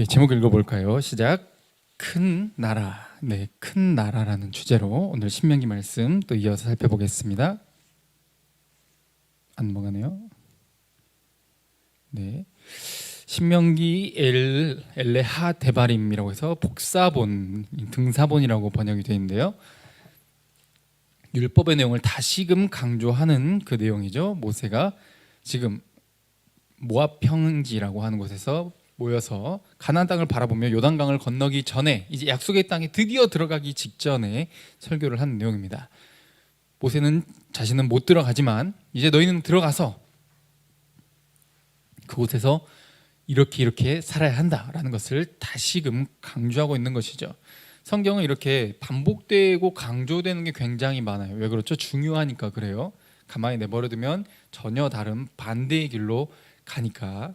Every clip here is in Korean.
제목 읽어볼까요? 시작. 큰 나라. 네, 큰 나라라는 주제로 오늘 신명기 말씀 또 이어서 살펴보겠습니다. 안 넘어가네요. 네, 신명기 엘레하 데바림이라고 해서 복사본, 등사본이라고 번역이 되어 있는데요. 율법의 내용을 다시금 강조하는 그 내용이죠. 모세가 지금 모압 평지라고 하는 곳에서 모여서 가나안 땅을 바라보며 요단강을 건너기 전에 이제 약속의 땅에 드디어 들어가기 직전에 설교를 하는 내용입니다. 모세는 자신은 못 들어가지만 이제 너희는 들어가서 그곳에서 이렇게 살아야 한다라는 것을 다시금 강조하고 있는 것이죠. 성경은 이렇게 반복되고 강조되는 게 굉장히 많아요. 왜 그렇죠? 중요하니까 그래요. 가만히 내버려두면 전혀 다른 반대의 길로 가니까.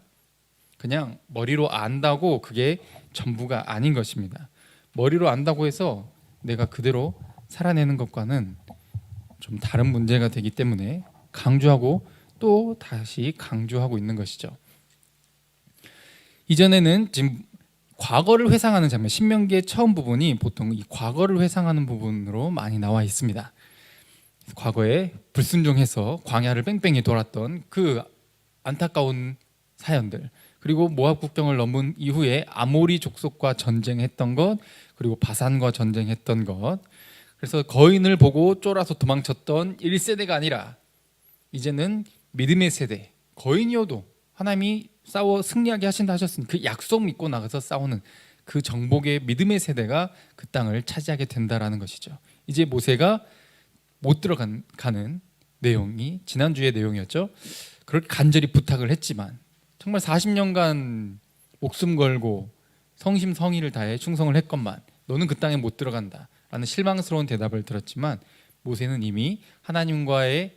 그냥 머리로 안다고 그게 전부가 아닌 것입니다. 머리로 안다고 해서 내가 그대로 살아내는 것과는 좀 다른 문제가 되기 때문에 강조하고 또 다시 강조하고 있는 것이죠. 이전에는 지금 과거를 회상하는 장면, 신명기의 처음 부분이 보통 이 과거를 회상하는 부분으로 많이 나와 있습니다. 과거에 불순종해서 광야를 뺑뺑이 돌았던 그 안타까운 사연들, 그리고 모압 국경을 넘은 이후에 아모리 족속과 전쟁했던 것, 그리고 바산과 전쟁했던 것, 그래서 거인을 보고 쫄아서 도망쳤던 1세대가 아니라 이제는 믿음의 세대, 거인이어도 하나님이 싸워 승리하게 하신다 하셨으니 그 약속 믿고 나가서 싸우는 그 정복의 믿음의 세대가 그 땅을 차지하게 된다라는 것이죠. 이제 모세가 못 들어가는 내용이 지난주의 내용이었죠. 그렇게 간절히 부탁을 했지만 정말 40년간 목숨 걸고 성심성의를 다해 충성을 했건만 너는 그 땅에 못 들어간다 라는 실망스러운 대답을 들었지만 모세는 이미 하나님과의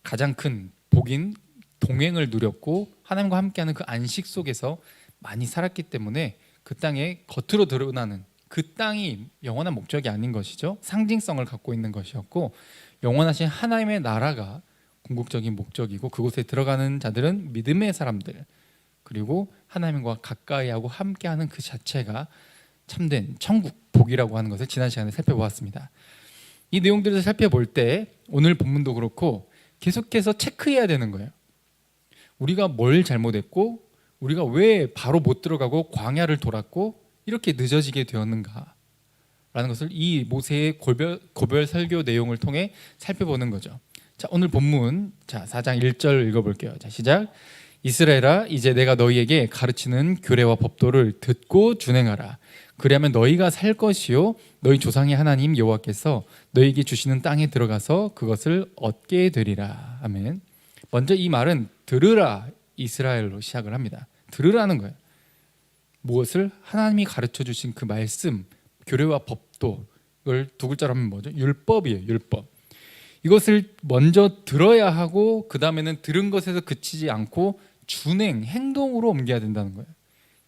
가장 큰 복인 동행을 누렸고 하나님과 함께하는 그 안식 속에서 많이 살았기 때문에 그 땅에 겉으로 드러나는 그 땅이 영원한 목적이 아닌 것이죠. 상징성을 갖고 있는 것이었고 영원하신 하나님의 나라가 궁극적인 목적이고 그곳에 들어가는 자들은 믿음의 사람들, 그리고 하나님과 가까이하고 함께하는 그 자체가 참된 천국, 복이라고 하는 것을 지난 시간에 살펴보았습니다. 이 내용들을 살펴볼 때 오늘 본문도 그렇고 계속해서 체크해야 되는 거예요. 우리가 뭘 잘못했고 우리가 왜 바로 못 들어가고 광야를 돌았고 이렇게 늦어지게 되었는가 라는 것을 이 모세의 고별 설교 내용을 통해 살펴보는 거죠. 자, 오늘 본문 4장 1절 읽어볼게요. 자, 시작. 이스라엘아, 이제 내가 너희에게 가르치는 규례와 법도를 듣고 준행하라. 그리하면 너희가 살 것이요 너희 조상의 하나님 여호와께서 너희에게 주시는 땅에 들어가서 그것을 얻게 되리라. 아멘. 먼저 이 말은 들으라 이스라엘로 시작을 합니다. 들으라는 거예요. 무엇을? 하나님이 가르쳐 주신 그 말씀, 규례와 법도를 두 글자로 하면 뭐죠? 율법이에요. 율법. 이것을 먼저 들어야 하고 그 다음에는 들은 것에서 그치지 않고 준행, 행동으로 옮겨야 된다는 거예요.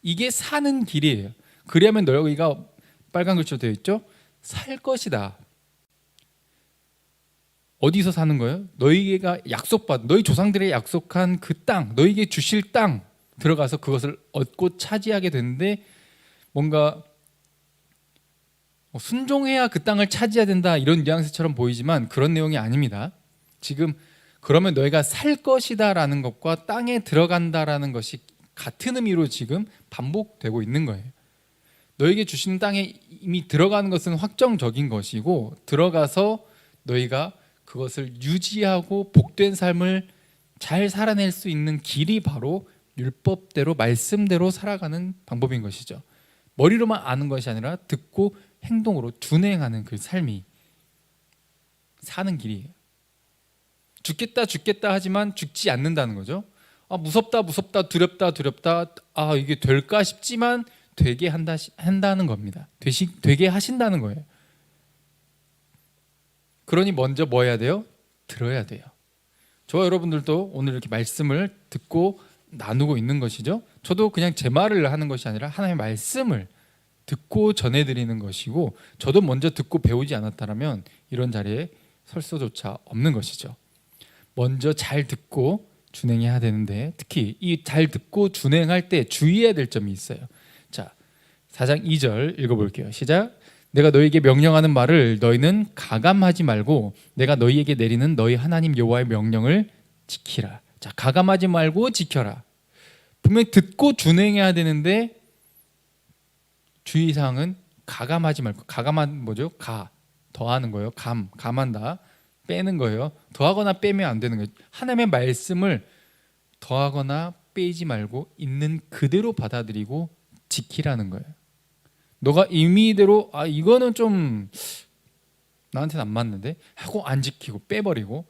이게 사는 길이에요. 그리하면 너희가 빨간 글씨로 되어 있죠? 살 것이다. 어디서 사는 거예요? 너희가 약속받은, 너희 조상들의 약속한 그 땅, 너희에게 주실 땅 들어가서 그것을 얻고 차지하게 되는데 뭔가 순종해야 그 땅을 차지해야 된다 이런 뉘앙스처럼 보이지만 그런 내용이 아닙니다. 지금 그러면 너희가 살 것이다 라는 것과 땅에 들어간다라는 것이 같은 의미로 지금 반복되고 있는 거예요. 너희에게 주시는 땅에 이미 들어가는 것은 확정적인 것이고 들어가서 너희가 그것을 유지하고 복된 삶을 잘 살아낼 수 있는 길이 바로 율법대로 말씀대로 살아가는 방법인 것이죠. 머리로만 아는 것이 아니라 듣고 행동으로 준행하는 그 삶이 사는 길이에요. 죽겠다 하지만 죽지 않는다는 거죠. 무섭다 두렵다 이게 될까 싶지만 되게 한다는 겁니다. 되게 하신다는 거예요. 그러니 먼저 뭐 해야 돼요? 들어야 돼요. 저와 여러분들도 오늘 이렇게 말씀을 듣고 나누고 있는 것이죠. 저도 그냥 제 말을 하는 것이 아니라 하나님의 말씀을 듣고 전해드리는 것이고 저도 먼저 듣고 배우지 않았다면 이런 자리에 설 수조차 없는 것이죠. 먼저 잘 듣고 준행해야 되는데 특히 이 잘 듣고 준행할 때 주의해야 될 점이 있어요. 자, 4장 2절 읽어볼게요. 시작. 내가 너희에게 명령하는 말을 너희는 가감하지 말고 내가 너희에게 내리는 너희 하나님 여호와의 명령을 지키라. 자, 가감하지 말고 지켜라. 분명히 듣고 준행해야 되는데 주의사항은 가감하지 말고, 가감한 뭐죠? 더하는 거예요. 감한다, 빼는 거예요. 더하거나 빼면 안 되는 거예요. 하나님의 말씀을 더하거나 빼지 말고 있는 그대로 받아들이고 지키라는 거예요. 너가 임의대로 이거는 좀 나한테는 안 맞는데 하고 안 지키고 빼버리고,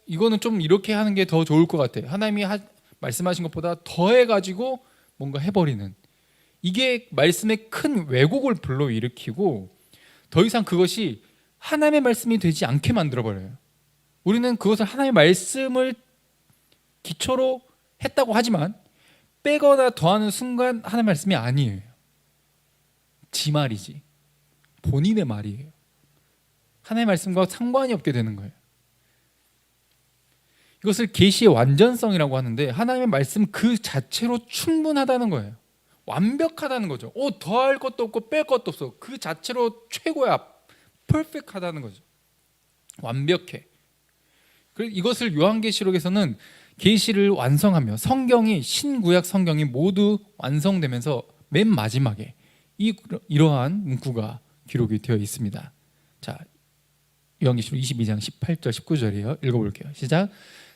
이거는 좀 이렇게 하는 게 더 좋을 것 같아, 하나님이 말씀하신 것보다 더해가지고 뭔가 해버리는, 이게 말씀의 큰 왜곡을 불러일으키고 더 이상 그것이 하나님의 말씀이 되지 않게 만들어버려요. 우리는 그것을 하나님의 말씀을 기초로 했다고 하지만 빼거나 더하는 순간 하나님의 말씀이 아니에요. 지 말이지, 본인의 말이에요. 하나님의 말씀과 상관이 없게 되는 거예요. 이것을 계시의 완전성이라고 하는데 하나님의 말씀 그 자체로 충분하다는 거예요. 완벽하다는 거죠. 더할 것도 없고 뺄 것도 없어. 그 자체로 최고야. 퍼펙트하다는 거죠. 완벽해. 그래서 이것을 요한계시록에서는 계시를 완성하며 성경이, 신구약 성경이 모두 완성되면서 맨 마지막에 이러한 문구가 기록이 되어 있습니다. 자, 요한계시록 22장 18절 19절이에요. 읽어볼게요. 시작.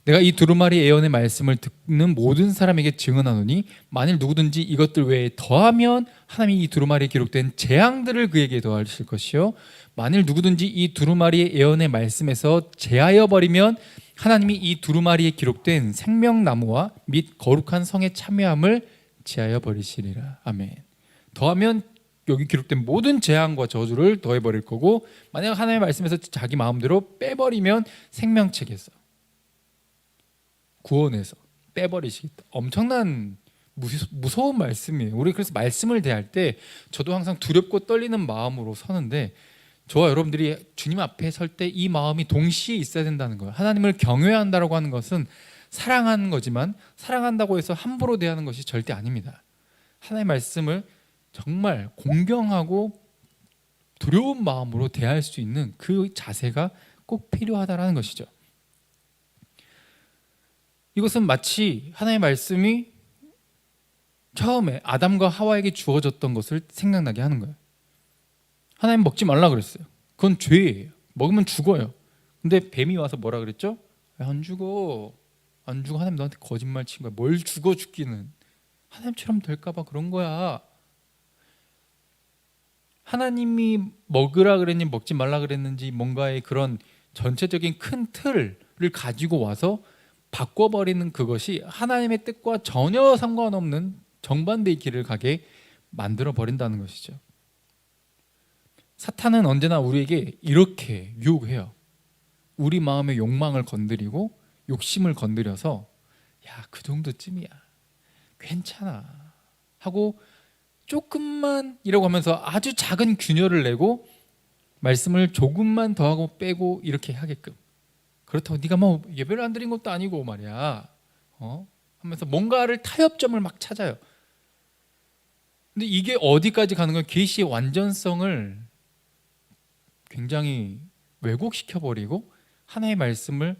내가 이 두루마리 예언의 말씀을 듣는 모든 사람에게 증언하노니 만일 누구든지 이것들 외에 더하면 하나님이 이 두루마리에 기록된 재앙들을 그에게 더하실 것이요 만일 누구든지 이 두루마리의 예언의 말씀에서 제하여 버리면 하나님이 이 두루마리에 기록된 생명나무와 및 거룩한 성의 참여함을 제하여 버리시리라. 아멘. 더하면 여기 기록된 모든 재앙과 저주를 더해버릴 거고, 만약 하나님의 말씀에서 자기 마음대로 빼버리면 생명책에서, 구원에서 빼버리시겠다. 엄청난 무서운 말씀이에요. 우리 그래서 말씀을 대할 때 저도 항상 두렵고 떨리는 마음으로 서는데, 저와 여러분들이 주님 앞에 설 때 이 마음이 동시에 있어야 된다는 거예요. 하나님을 경외한다라고 하는 것은 사랑하는 거지만 사랑한다고 해서 함부로 대하는 것이 절대 아닙니다. 하나님의 말씀을 정말 공경하고 두려운 마음으로 대할 수 있는 그 자세가 꼭 필요하다라는 것이죠. 이것은 마치 하나님의 말씀이 처음에 아담과 하와에게 주어졌던 것을 생각나게 하는 거예요. 하나님 먹지 말라 그랬어요. 그건 죄예요. 먹으면 죽어요. 근데 뱀이 와서 뭐라 그랬죠? 안 죽어. 하나님 너한테 거짓말 친 거야. 뭘 죽어 죽기는. 하나님처럼 될까 봐 그런 거야. 하나님이 먹으라 그랬는지 먹지 말라 그랬는지 뭔가의 그런 전체적인 큰 틀을 가지고 와서 바꿔버리는 그것이 하나님의 뜻과 전혀 상관없는 정반대의 길을 가게 만들어 버린다는 것이죠. 사탄은 언제나 우리에게 이렇게 유혹해요. 우리 마음의 욕망을 건드리고 욕심을 건드려서 그 정도쯤이야, 괜찮아 하고 조금만이라고 하면서 아주 작은 균열을 내고 말씀을 조금만 더하고 빼고 이렇게 하게끔, 그렇다고 네가 뭐 예배를 안 드린 것도 아니고 말이야 하면서 뭔가를 타협점을 막 찾아요. 근데 이게 어디까지 가는 건 계시의 완전성을 굉장히 왜곡시켜버리고 하나님의 말씀을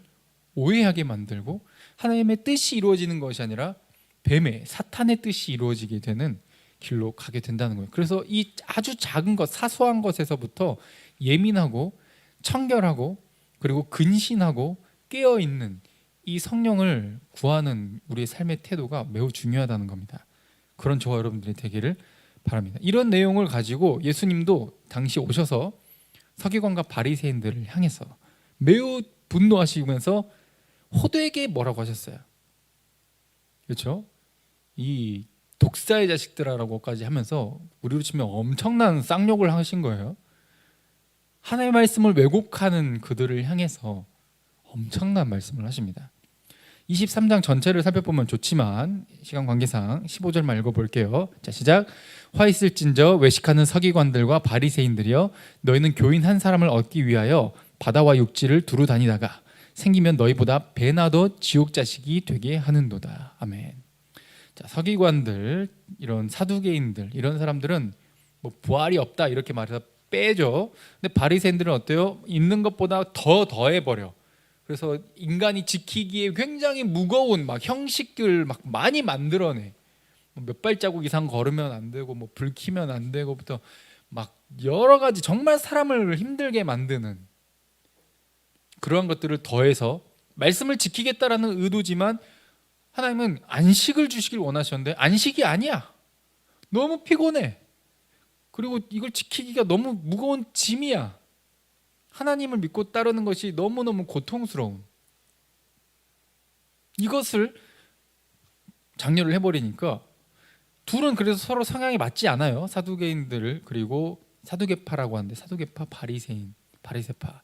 오해하게 만들고 하나님의 뜻이 이루어지는 것이 아니라 뱀의, 사탄의 뜻이 이루어지게 되는 길로 가게 된다는 거예요. 그래서 이 아주 작은 것, 사소한 것에서부터 예민하고 청결하고 그리고 근신하고 깨어있는 이 성령을 구하는 우리의 삶의 태도가 매우 중요하다는 겁니다. 그런 저와 여러분들이 되기를 바랍니다. 이런 내용을 가지고 예수님도 당시 오셔서 서기관과 바리새인들을 향해서 매우 분노하시면서 호되게 뭐라고 하셨어요. 그렇죠? 이 독사의 자식들아라고까지 하면서 우리로 치면 엄청난 쌍욕을 하신 거예요. 하나님의 말씀을 왜곡하는 그들을 향해서 엄청난 말씀을 하십니다. 23장 전체를 살펴보면 좋지만 시간 관계상 15절만 읽어볼게요. 자, 시작. 화 있을진저 외식하는 서기관들과 바리새인들이여, 너희는 교인 한 사람을 얻기 위하여 바다와 육지를 두루 다니다가 생기면 너희보다 배나 더 지옥 자식이 되게 하는도다. 아멘. 자, 서기관들, 이런 사두개인들, 이런 사람들은 뭐 부활이 없다 이렇게 말해서 빼죠. 근데 바리새인들은 어때요? 있는 것보다 더 더해버려. 그래서 인간이 지키기에 굉장히 무거운 막 형식들 막 많이 만들어내. 몇 발자국 이상 걸으면 안 되고 뭐 불 켜면 안 되고부터 막 여러 가지 정말 사람을 힘들게 만드는 그러한 것들을 더해서 말씀을 지키겠다라는 의도지만 하나님은 안식을 주시길 원하셨는데 안식이 아니야. 너무 피곤해. 그리고 이걸 지키기가 너무 무거운 짐이야. 하나님을 믿고 따르는 것이 너무너무 고통스러운 이것을 장려를 해버리니까 둘은 그래서 서로 성향이 맞지 않아요. 사두개인들을 그리고 사두개파라고 하는데 사두개파, 바리새인, 바리새파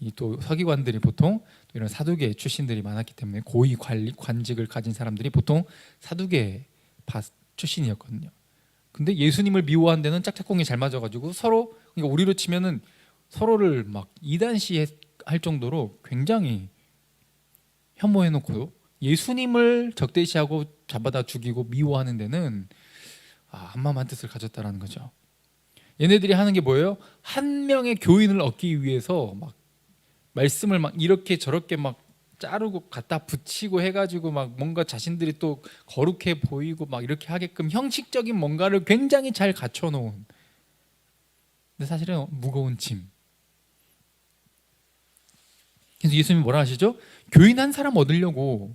이 또 서기관들이 보통 이런 사두개 출신들이 많았기 때문에 고위 관리 관직을 가진 사람들이 보통 사두개파 출신이었거든요. 근데 예수님을 미워한 데는 짝짝꿍이 잘 맞아가지고 서로 그러니까 우리로 치면은 서로를 막 이단시할 정도로 굉장히 혐오해놓고 예수님을 적대시하고 잡아다 죽이고 미워하는 데는 한마음 한뜻을 가졌다라는 거죠. 얘네들이 하는 게 뭐예요? 한 명의 교인을 얻기 위해서 막 말씀을 막 이렇게 저렇게 막 자르고 갖다 붙이고 해가지고 막 뭔가 자신들이 또 거룩해 보이고 막 이렇게 하게끔 형식적인 뭔가를 굉장히 잘 갖춰놓은 근데 사실은 무거운 짐. 그래서 예수님이 뭐라 하시죠? 교인 한 사람 얻으려고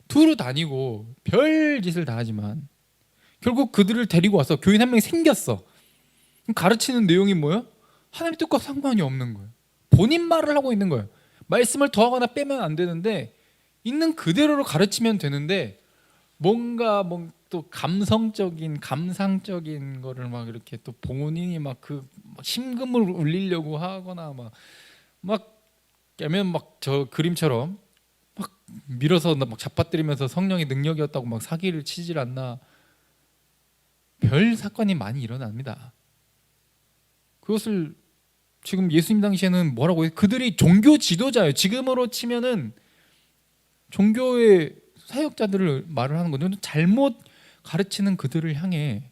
두루 다니고 별 짓을 다 하지만 결국 그들을 데리고 와서 교인 한 명이 생겼어. 그럼 가르치는 내용이 뭐예요? 하나님 뜻과 상관이 없는 거예요. 본인 말을 하고 있는 거예요. 말씀을 더하거나 빼면 안 되는데 있는 그대로로 가르치면 되는데 뭔가 또 감성적인 감상적인 거를 막 이렇게 또 본인이 막 그 심금을 울리려고 하거나 막 깨면 막 저 그림처럼 막 밀어서 막 잡아뜨리면서 성령의 능력이었다고 막 사기를 치질 않나. 별 사건이 많이 일어납니다. 그것을 지금 예수님 당시에는 뭐라고 해요? 그들이 종교 지도자예요. 지금으로 치면은 종교의 사역자들을 말을 하는 거죠. 잘못 가르치는 그들을 향해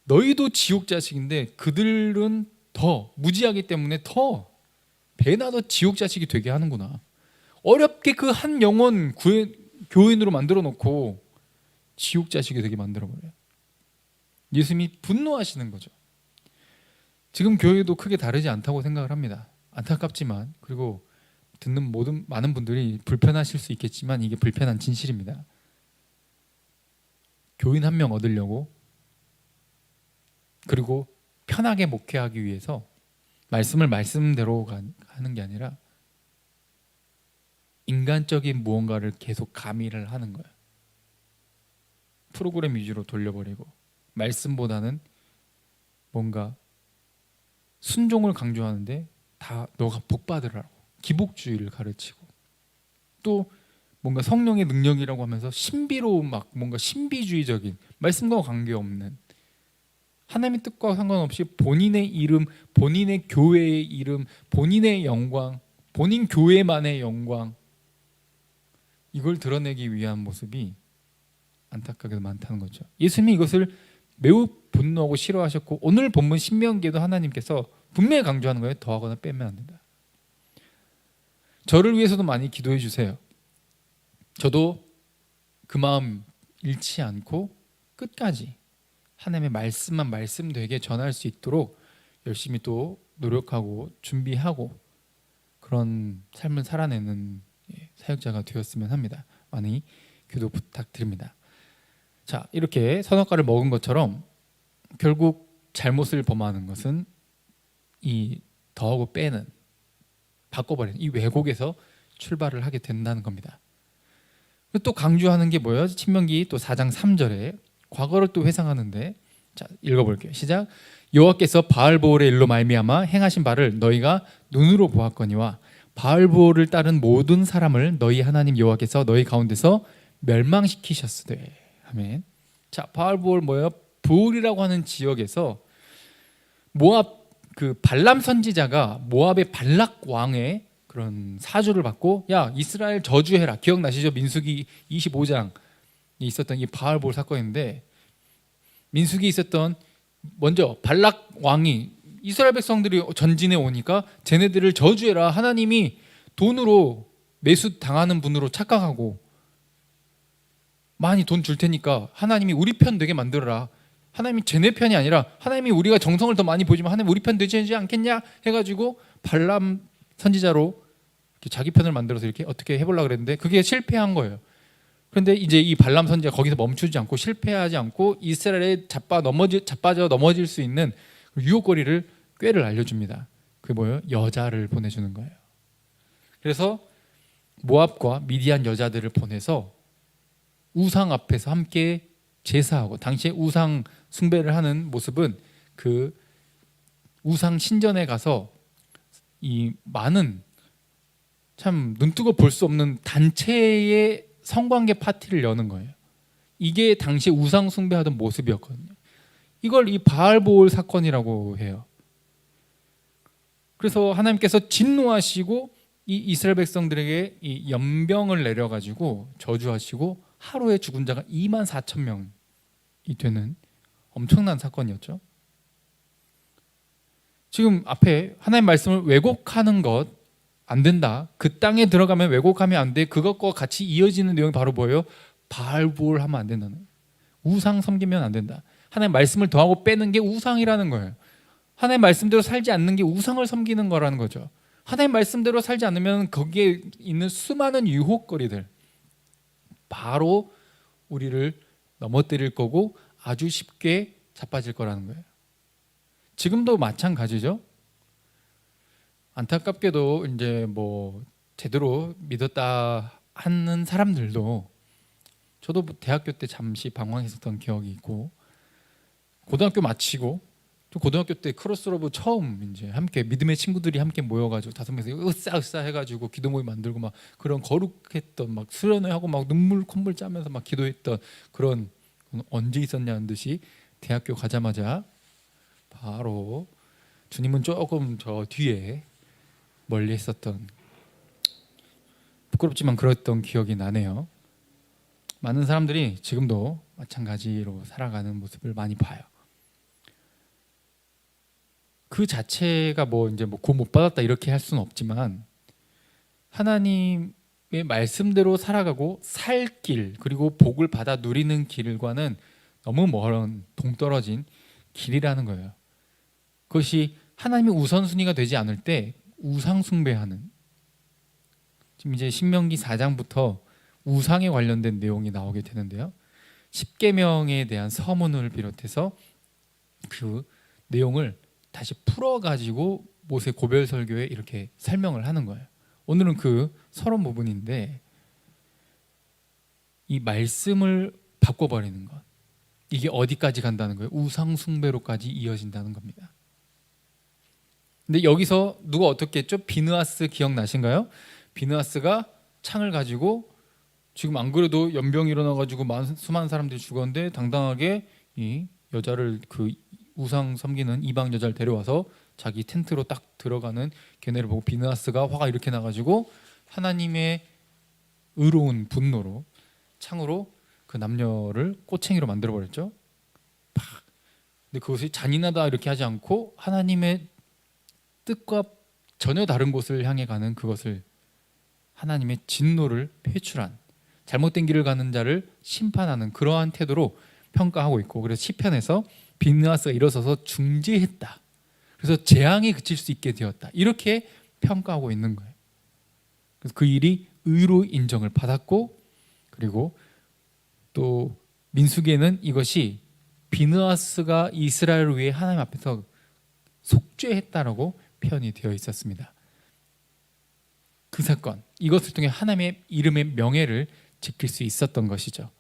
너희도 지옥 자식인데 그들은 더 무지하기 때문에 더 배나 더 지옥 자식이 되게 하는구나. 어렵게 그 한 영혼 교인으로 만들어 놓고 지옥 자식이 되게 만들어 버려요. 예수님이 분노하시는 거죠. 지금 교회도 크게 다르지 않다고 생각을 합니다. 안타깝지만 그리고 듣는 많은 분들이 불편하실 수 있겠지만 이게 불편한 진실입니다. 교인 한 명 얻으려고 그리고 편하게 목회하기 위해서 말씀을 말씀대로 하는 게 아니라 인간적인 무언가를 계속 가미를 하는 거예요. 프로그램 위주로 돌려버리고 말씀보다는 뭔가 순종을 강조하는데 다 너가 복 받으라고 기복주의를 가르치고 또 뭔가 성령의 능력이라고 하면서 신비로 막 뭔가 신비주의적인 말씀과 관계없는 하나님의 뜻과 상관없이 본인의 이름, 본인의 교회의 이름, 본인의 영광, 본인 교회만의 영광 이걸 드러내기 위한 모습이 안타깝게도 많다는 거죠. 예수님이 이것을 매우 분노하고 싫어하셨고 오늘 본문 신명기에도 하나님께서 분명히 강조하는 거예요. 더하거나 빼면 안 된다. 저를 위해서도 많이 기도해 주세요. 저도 그 마음 잃지 않고 끝까지 하나님의 말씀만 말씀되게 전할 수 있도록 열심히 또 노력하고 준비하고 그런 삶을 살아내는 사역자가 되었으면 합니다. 많이 기도 부탁드립니다. 자, 이렇게 선악과를 먹은 것처럼 결국 잘못을 범하는 것은 이 더하고 빼는 바꿔버리는 이 왜곡에서 출발을 하게 된다는 겁니다. 또 강조하는 게 뭐예요? 신명기 또 4장 3절에 과거를 또 회상하는데 자 읽어볼게요. 시작. 여호와께서 바알보올의 일로 말미암아 행하신 바를 너희가 눈으로 보았거니와 바알보올을 따른 모든 사람을 너희 하나님 여호와께서 너희 가운데서 멸망시키셨으되. 아멘. 자, 바알보올 뭐예요? 보올이라고 하는 지역에서 모압 그 발람 선지자가 모압의 발락 왕의 그런 사주를 받고 야 이스라엘 저주해라. 기억나시죠? 민수기 25장 있었던 이 바알볼 사건인데, 민수기에 있었던 먼저 발락 왕이 이스라엘 백성들이 전진해 오니까 쟤네들을 저주해라, 하나님이 돈으로 매수 당하는 분으로 착각하고 많이 돈 줄 테니까 하나님이 우리 편 되게 만들어라, 하나님이 쟤네 편이 아니라 하나님이 우리가 정성을 더 많이 보지만 하나님 우리 편 되지 않겠냐 해가지고 발람 선지자로 자기 편을 만들어서 이렇게 어떻게 해보려고 그랬는데 그게 실패한 거예요. 그런데 이제 이 발람 선지자 거기서 멈추지 않고 실패하지 않고 이스라엘에 자빠져 넘어질 수 있는 유혹거리를 꾀를 알려줍니다. 그게 뭐예요? 여자를 보내주는 거예요. 그래서 모압과 미디안 여자들을 보내서 우상 앞에서 함께 제사하고, 당시에 우상 숭배를 하는 모습은 그 우상 신전에 가서 이 많은 참 눈뜨고 볼 수 없는 단체의 성관계 파티를 여는 거예요. 이게 당시 우상 숭배하던 모습이었거든요. 이걸 이 바알보올 사건이라고 해요. 그래서 하나님께서 진노하시고 이 이스라엘 백성들에게 이 연병을 내려가지고 저주하시고 하루에 죽은 자가 24,000명이 되는 엄청난 사건이었죠. 지금 앞에 하나님 말씀을 왜곡하는 것 안 된다, 그 땅에 들어가면 왜곡하면 안 돼, 그것과 같이 이어지는 내용이 바로 뭐예요? 바알볼 하면 안 된다는, 우상 섬기면 안 된다. 하나님 말씀을 더하고 빼는 게 우상이라는 거예요. 하나님 말씀대로 살지 않는 게 우상을 섬기는 거라는 거죠. 하나님 말씀대로 살지 않으면 거기에 있는 수많은 유혹거리들 바로 우리를 넘어뜨릴 거고 아주 쉽게 자빠질 거라는 거예요. 지금도 마찬가지죠. 안타깝게도 이제 뭐 제대로 믿었다 하는 사람들도, 저도 대학교 때 잠시 방황했었던 기억이 있고, 고등학교 마치고 또 고등학교 때 크로스로브 처음 이제 함께 믿음의 친구들이 함께 모여가지고 5명이서 으쌰으쌰 해가지고 기도 모임 만들고 막 그런 거룩했던 막 수련회 하고 막 눈물 콧물 짜면서 막 기도했던 그런, 언제 있었냐는 듯이 대학교 가자마자 바로 주님은 조금 저 뒤에 멀리 했었던, 부끄럽지만 그랬던 기억이 나네요. 많은 사람들이 지금도 마찬가지로 살아가는 모습을 많이 봐요. 그 자체가 뭐 이제 뭐 구원 못 받았다 이렇게 할 수는 없지만, 하나님의 말씀대로 살아가고 살 길, 그리고 복을 받아 누리는 길과는 너무 먼 동떨어진 길이라는 거예요. 그것이 하나님의 우선순위가 되지 않을 때 우상 숭배하는, 지금 이제 신명기 4장부터 우상에 관련된 내용이 나오게 되는데요. 십계명에 대한 서문을 비롯해서 그 내용을 다시 풀어가지고 모세 고별 설교에 이렇게 설명을 하는 거예요. 오늘은 그 서론 부분인데, 이 말씀을 바꿔버리는 것, 이게 어디까지 간다는 거예요? 우상 숭배로까지 이어진다는 겁니다. 근데 여기서 누가 어떻게 했죠? 비느하스 기억나신가요? 비느하스가 창을 가지고, 지금 안 그래도 연병이 일어나가지고 수많은 사람들이 죽었는데 당당하게 이 여자를, 그 우상 섬기는 이방 여자를 데려와서 자기 텐트로 딱 들어가는 걔네를 보고 비느하스가 화가 이렇게 나가지고 하나님의 의로운 분노로 창으로 그 남녀를 꼬챙이로 만들어버렸죠. 근데 그것이 잔인하다 이렇게 하지 않고 하나님의 뜻과 전혀 다른 곳을 향해 가는, 그것을 하나님의 진노를 회출한, 잘못된 길을 가는 자를 심판하는 그러한 태도로 평가하고 있고, 그래서 시편에서 비느하스가 일어서서 중재했다, 그래서 재앙이 그칠 수 있게 되었다, 이렇게 평가하고 있는 거예요. 그래서 그 일이 의로 인정을 받았고, 그리고 또 민수기에는 이것이 비느하스가 이스라엘을 위해 하나님 앞에서 속죄했다라고 표현이 되어 있었습니다. 그 사건, 이것을 통해 하나님의 이름의 명예를 지킬 수 있었던 것이죠.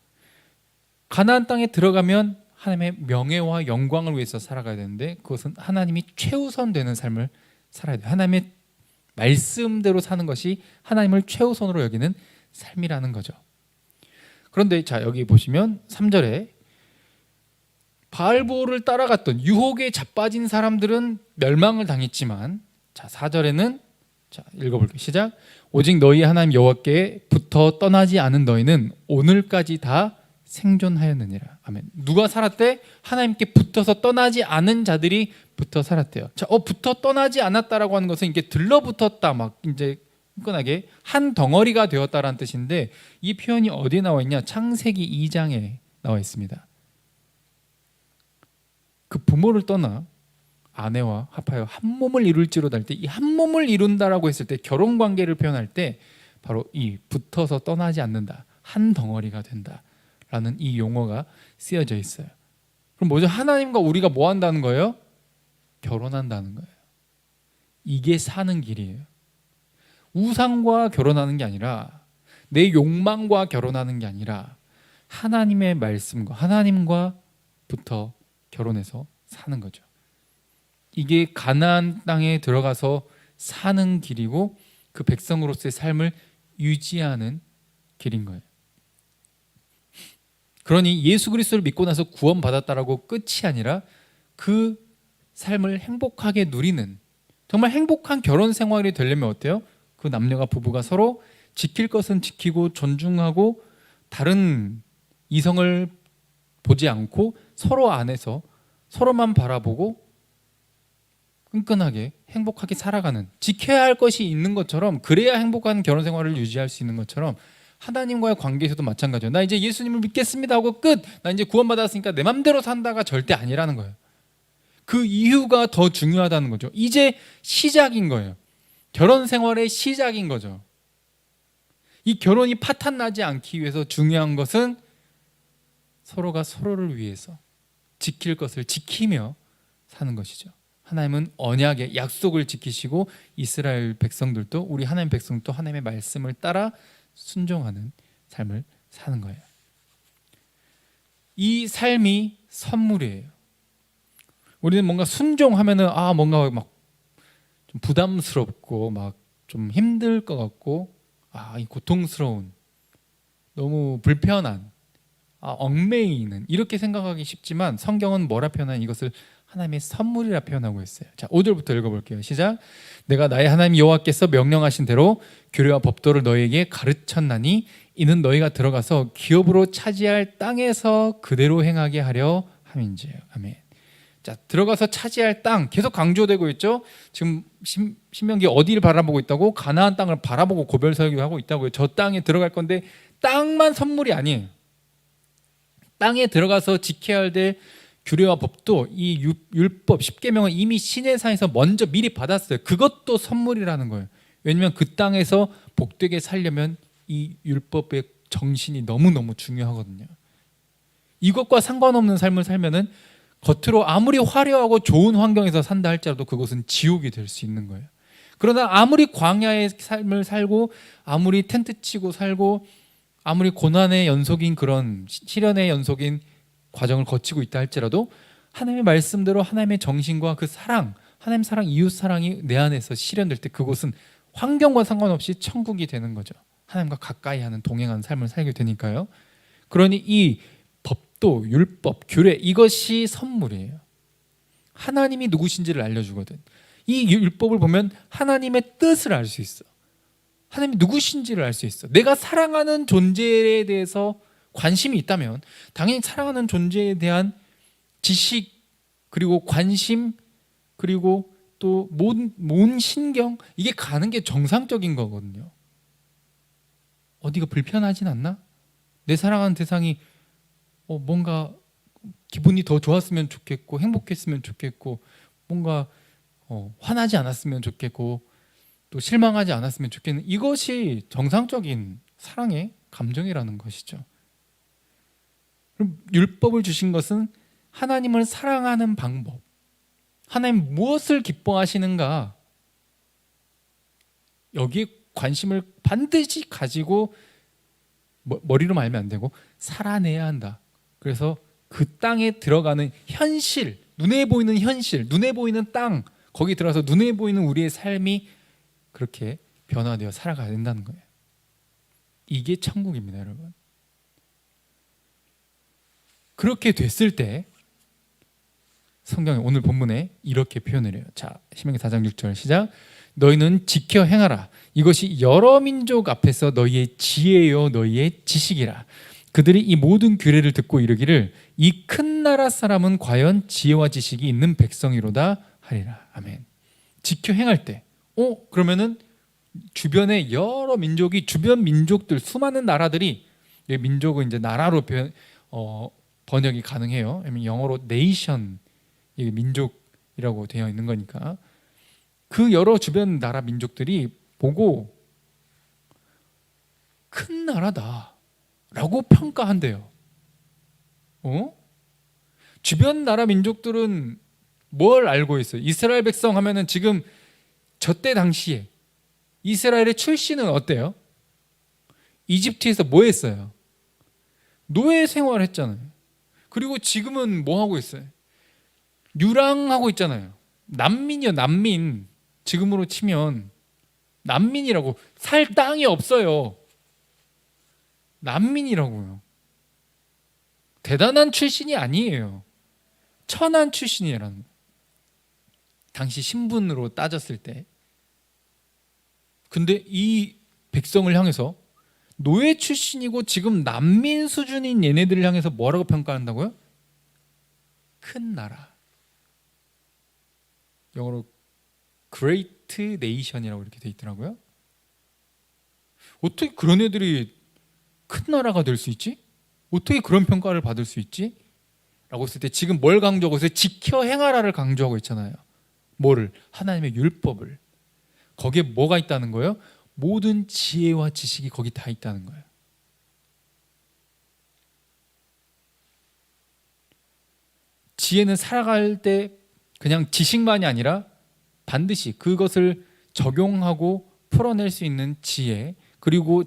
가나안 땅에 들어가면 하나님의 명예와 영광을 위해서 살아가야 되는데, 그것은 하나님이 최우선 되는 삶을 살아야 돼요. 하나님의 말씀대로 사는 것이 하나님을 최우선으로 여기는 삶이라는 거죠. 그런데 자, 여기 보시면 3절에 바알보를 따라갔던 유혹에 자빠진 사람들은 멸망을 당했지만, 자 4절에는, 자 읽어볼게요. 시작. 오직 너희 하나님 여호와께부터 떠나지 않은 너희는 오늘까지 다 생존하였느니라. 아멘. 누가 살았대? 하나님께 붙어서 떠나지 않은 자들이 붙어 살았대요. 자, 붙어 떠나지 않았다라고 하는 것은 이게 들러붙었다, 막 이제 끈끈하게 한 덩어리가 되었다라는 뜻인데, 이 표현이 어디에 나와 있냐? 창세기 2장에 나와 있습니다. 그 부모를 떠나 아내와 합하여 한 몸을 이룰지로다 할 때, 이 한 몸을 이룬다라고 했을 때, 결혼 관계를 표현할 때 바로 이 붙어서 떠나지 않는다, 한 덩어리가 된다라는 이 용어가 쓰여져 있어요. 그럼 뭐죠? 하나님과 우리가 뭐 한다는 거예요? 결혼한다는 거예요. 이게 사는 길이에요. 우상과 결혼하는 게 아니라, 내 욕망과 결혼하는 게 아니라, 하나님의 말씀과 하나님과 붙어 결혼해서 사는 거죠. 이게 가나안 땅에 들어가서 사는 길이고, 그 백성으로서의 삶을 유지하는 길인 거예요. 그러니 예수 그리스도를 믿고 나서 구원받았다라고 끝이 아니라, 그 삶을 행복하게 누리는, 정말 행복한 결혼 생활이 되려면 어때요? 그 남녀가, 부부가 서로 지킬 것은 지키고 존중하고, 다른 이성을 보지 않고 서로 안에서 서로만 바라보고 끈끈하게 행복하게 살아가는, 지켜야 할 것이 있는 것처럼, 그래야 행복한 결혼 생활을 유지할 수 있는 것처럼, 하나님과의 관계에서도 마찬가지예요. 나 이제 예수님을 믿겠습니다 하고 끝, 나 이제 구원받았으니까 내 맘대로 산다가 절대 아니라는 거예요. 그 이유가 더 중요하다는 거죠. 이제 시작인 거예요. 결혼 생활의 시작인 거죠. 이 결혼이 파탄 나지 않기 위해서 중요한 것은 서로가 서로를 위해서 지킬 것을 지키며 사는 것이죠. 하나님은 언약의 약속을 지키시고, 이스라엘 백성들도, 우리 하나님 백성도 하나님의 말씀을 따라 순종하는 삶을 사는 거예요. 이 삶이 선물이에요. 우리는 뭔가 순종하면은 뭔가 막 좀 부담스럽고 막 좀 힘들 것 같고, 이 고통스러운, 너무 불편한, 얽매이는, 이렇게 생각하기 쉽지만, 성경은 뭐라 표현하냐? 이것을 하나님의 선물이라 표현하고 있어요. 자, 5절부터 읽어볼게요. 시작. 내가 나의 하나님 여호와께서 명령하신 대로 규례와 법도를 너희에게 가르쳤나니, 이는 너희가 들어가서 기업으로 차지할 땅에서 그대로 행하게 하려 함인지요. 아멘. 자, 들어가서 차지할 땅 계속 강조되고 있죠. 지금 신명기 어디를 바라보고 있다고? 가나안 땅을 바라보고 고별 설교하고 있다고요. 저 땅에 들어갈 건데, 땅만 선물이 아니에요. 땅에 들어가서 지켜야 될 규례와 법도, 이 율법 10계명은 이미 시내산에서 먼저 미리 받았어요. 그것도 선물이라는 거예요. 왜냐하면 그 땅에서 복되게 살려면 이 율법의 정신이 너무너무 중요하거든요. 이것과 상관없는 삶을 살면은 겉으로 아무리 화려하고 좋은 환경에서 산다 할지라도 그것은 지옥이 될 수 있는 거예요. 그러나 아무리 광야의 삶을 살고, 아무리 텐트 치고 살고, 아무리 고난의 연속인, 그런 시련의 연속인 과정을 거치고 있다 할지라도, 하나님의 말씀대로 하나님의 정신과 그 사랑, 하나님 사랑, 이웃 사랑이 내 안에서 실현될 때, 그곳은 환경과 상관없이 천국이 되는 거죠. 하나님과 가까이 하는, 동행하는 삶을 살게 되니까요. 그러니 이 법도, 율법, 규례, 이것이 선물이에요. 하나님이 누구신지를 알려주거든. 이 율법을 보면 하나님의 뜻을 알 수 있어. 하나님이 누구신지를 알 수 있어. 내가 사랑하는 존재에 대해서 관심이 있다면 당연히 사랑하는 존재에 대한 지식, 그리고 관심, 그리고 또 모은 신경, 이게 가는 게 정상적인 거거든요. 어디가 불편하진 않나? 내 사랑하는 대상이 뭔가 기분이 더 좋았으면 좋겠고, 행복했으면 좋겠고, 뭔가 화나지 않았으면 좋겠고, 또 실망하지 않았으면 좋겠는, 이것이 정상적인 사랑의 감정이라는 것이죠. 그럼 율법을 주신 것은 하나님을 사랑하는 방법, 하나님 무엇을 기뻐하시는가, 여기에 관심을 반드시 가지고 머리로 말면 안 되고 살아내야 한다. 그래서 그 땅에 들어가는 현실, 눈에 보이는 현실, 눈에 보이는 땅, 거기 들어가서 눈에 보이는 우리의 삶이 그렇게 변화되어 살아가야 된다는 거예요. 이게 천국입니다, 여러분. 그렇게 됐을 때 성경의 오늘 본문에 이렇게 표현을 해요. 자, 신명기 4장 6절 시작. 너희는 지켜 행하라. 이것이 여러 민족 앞에서 너희의 지혜요 너희의 지식이라. 그들이 이 모든 규례를 듣고 이르기를 이 큰 나라 사람은 과연 지혜와 지식이 있는 백성이로다 하리라. 아멘. 지켜 행할 때 그러면은 주변의 여러 민족이 주변 민족들 수많은 나라들이 민족은 이제 나라로 번역이 가능해요. 영어로 네이션 민족이라고 되어 있는 거니까 그 여러 주변 나라 민족들이 보고 큰 나라다라고 평가한대요. 주변 나라 민족들은 뭘 알고 있어요? 이스라엘 백성 하면은 지금 저때 당시에 이스라엘의 출신은 어때요? 이집트에서 뭐 했어요? 노예 생활했잖아요. 그리고 지금은 뭐 하고 있어요? 유랑하고 있잖아요. 난민이요, 난민. 지금으로 치면 난민이라고. 살 땅이 없어요. 난민이라고요. 대단한 출신이 아니에요. 천한 출신이라는 거예요. 당시 신분으로 따졌을 때. 근데 이 백성을 향해서 노예 출신이고 지금 난민 수준인 얘네들을 향해서 뭐라고 평가한다고요? 큰 나라. 영어로 Great Nation이라고 이렇게 돼 있더라고요. 어떻게 그런 애들이 큰 나라가 될 수 있지? 어떻게 그런 평가를 받을 수 있지? 라고 했을 때 지금 뭘 강조하고 있어요? 지켜 행하라를 강조하고 있잖아요. 뭐를? 하나님의 율법을. 거기에 뭐가 있다는 거예요? 모든 지혜와 지식이 거기 다 있다는 거예요. 지혜는 살아갈 때 그냥 지식만이 아니라 반드시 그것을 적용하고 풀어낼 수 있는 지혜, 그리고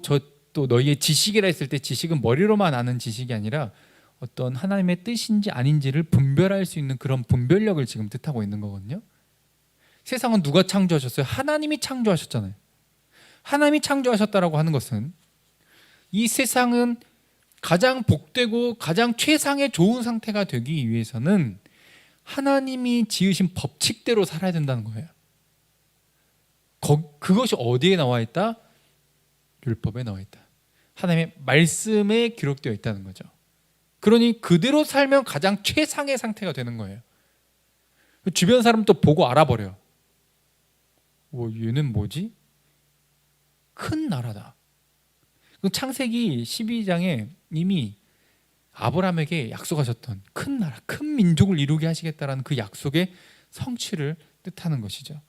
또 너희의 지식이라 했을 때 지식은 머리로만 아는 지식이 아니라 어떤 하나님의 뜻인지 아닌지를 분별할 수 있는 그런 분별력을 지금 뜻하고 있는 거거든요. 세상은 누가 창조하셨어요? 하나님이 창조하셨잖아요. 하나님이 창조하셨다라고 하는 것은 이 세상은 가장 복되고 가장 최상의 좋은 상태가 되기 위해서는 하나님이 지으신 법칙대로 살아야 된다는 거예요. 그것이 어디에 나와 있다? 율법에 나와 있다. 하나님의 말씀에 기록되어 있다는 거죠. 그러니 그대로 살면 가장 최상의 상태가 되는 거예요. 주변 사람도 보고 알아버려요. 얘는 뭐지? 큰 나라다. 창세기 12장에 이미 아브라함에게 약속하셨던 큰 나라, 큰 민족을 이루게 하시겠다라는 그 약속의 성취를 뜻하는 것이죠.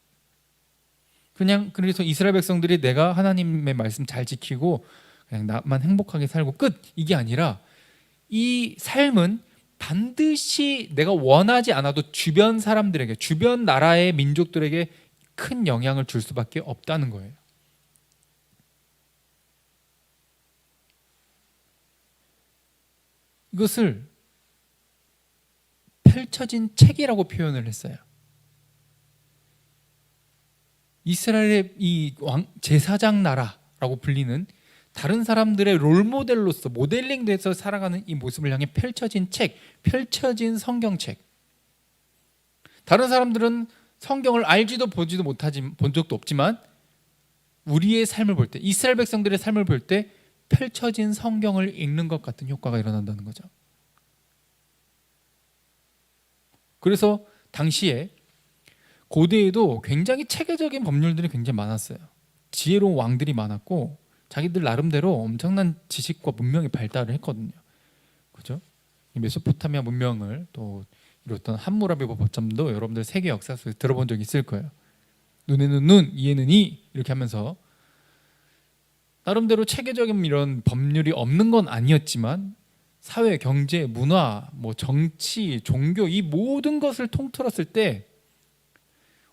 그래서 이스라엘 백성들이 내가 하나님의 말씀 잘 지키고 그냥 나만 행복하게 살고 끝, 이게 아니라 이 삶은 반드시 내가 원하지 않아도 주변 사람들에게, 주변 나라의 민족들에게 큰 영향을 줄 수밖에 없다는 거예요. 이것을 펼쳐진 책이라고 표현을 했어요. 이스라엘의 이 제사장 나라라고 불리는 다른 사람들의 롤모델로서 모델링돼서 살아가는 이 모습을 향해 펼쳐진 책, 펼쳐진 성경책. 다른 사람들은 성경을 알지도 보지도 본 적도 없지만 우리의 삶을 볼 때, 이스라엘 백성들의 삶을 볼 때 펼쳐진 성경을 읽는 것 같은 효과가 일어난다는 거죠. 그래서 당시에 고대에도 굉장히 체계적인 법률들이 굉장히 많았어요. 지혜로운 왕들이 많았고 자기들 나름대로 엄청난 지식과 문명이 발달을 했거든요. 그죠? 이 메소포타미아 문명을 또 이뤘던 함무라비 법전도 여러분들 세계 역사 속에 들어본 적 있을 거예요. 눈에는 눈, 이에는 이 이렇게 하면서 나름대로 체계적인 이런 법률이 없는 건 아니었지만 사회, 경제, 문화, 정치, 종교 이 모든 것을 통틀었을 때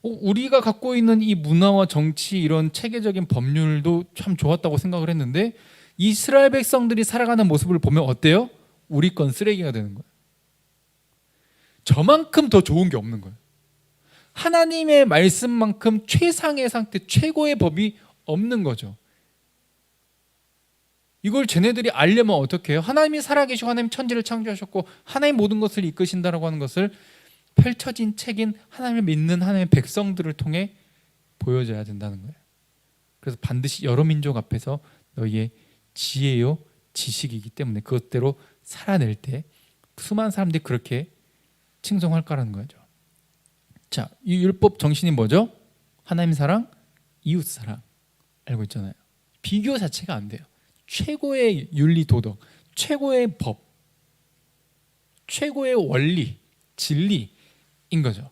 우리가 갖고 있는 이 문화와 정치 이런 체계적인 법률도 참 좋았다고 생각을 했는데 이스라엘 백성들이 살아가는 모습을 보면 어때요? 우리 건 쓰레기가 되는 거예요. 저만큼 더 좋은 게 없는 거예요. 하나님의 말씀만큼 최상의 상태, 최고의 법이 없는 거죠. 이걸 쟤네들이 알려면 어떻게 해요? 하나님이 살아계시고 하나님 천지를 창조하셨고 하나님 모든 것을 이끄신다라고 하는 것을 펼쳐진 책인 하나님을 믿는 하나님의 백성들을 통해 보여줘야 된다는 거예요. 그래서 반드시 여러 민족 앞에서 너희의 지혜요 지식이기 때문에 그것대로 살아낼 때 수많은 사람들이 그렇게 칭송할 거라는 거죠. 자, 이 율법 정신이 뭐죠? 하나님 사랑, 이웃 사랑. 알고 있잖아요. 비교 자체가 안 돼요. 최고의 윤리 도덕, 최고의 법, 최고의 원리, 진리인 거죠.